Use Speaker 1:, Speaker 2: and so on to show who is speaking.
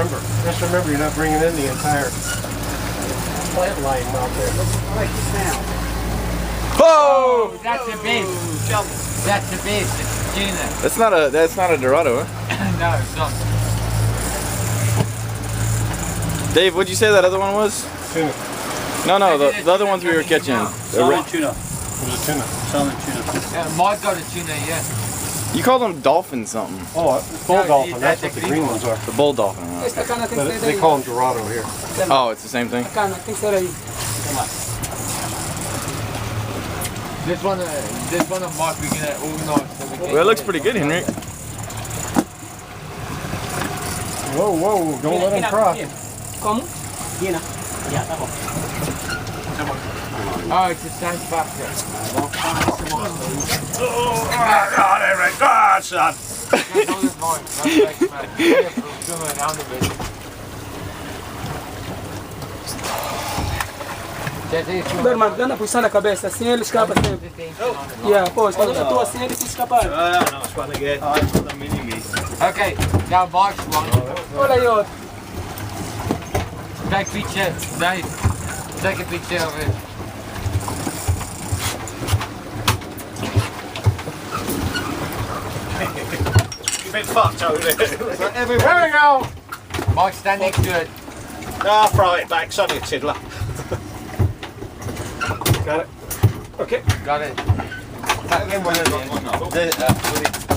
Speaker 1: remember, you're not bringing in the entire plant line out there.
Speaker 2: Like this now.
Speaker 3: Whoa!
Speaker 4: That's a beast. That's a beast. It's tuna.
Speaker 3: That's not a Dorado, huh?
Speaker 4: No, it's not.
Speaker 3: Dave, what'd you say that other one was?
Speaker 1: Tuna.
Speaker 3: No, the other ones we were catching.
Speaker 5: Salmon tuna.
Speaker 1: It was a tuna.
Speaker 5: Salmon tuna.
Speaker 4: Mike got a tuna, yeah.
Speaker 3: You call them dolphin something.
Speaker 1: Oh, bull
Speaker 4: No,
Speaker 1: dolphin. That's
Speaker 4: that's
Speaker 1: what
Speaker 4: a
Speaker 1: the green
Speaker 4: green
Speaker 1: ones are.
Speaker 3: The bull dolphin. Huh?
Speaker 2: Esta cana tem
Speaker 1: But
Speaker 2: que ser
Speaker 1: they
Speaker 2: daí.
Speaker 1: call them Dorado here.
Speaker 3: Oh, it's the same thing?
Speaker 2: Cana tem que ser aí.
Speaker 4: This one of Mike, we're gonna organise so we can.
Speaker 3: Well, it looks pretty good, Henry.
Speaker 1: Whoa, don't let them cross.
Speaker 2: Como? Gina. Yeah, tá bom.
Speaker 4: Oh, it's the same factor.
Speaker 5: God, Eric. God, son.
Speaker 4: That's all it's mine. That's like, man. Yeah, from around a bit.
Speaker 2: Meu irmão, dá na posição da cabeça, assim ele escapa sempre. Yeah, pois, quando eu estou assim ele se escapar.
Speaker 5: Nice one again. It's the mini me.
Speaker 4: Okay, now Mike's one.
Speaker 2: Olha aí outro.
Speaker 4: Take picture, Dave. Take a picture of it.
Speaker 5: You've been fucked over there.
Speaker 1: There we go.
Speaker 4: Mike, stand next to it.
Speaker 5: Ah, throw it back. Sonny a tiddler.
Speaker 1: Got it. Okay.
Speaker 4: Got it.
Speaker 5: That again, one of them.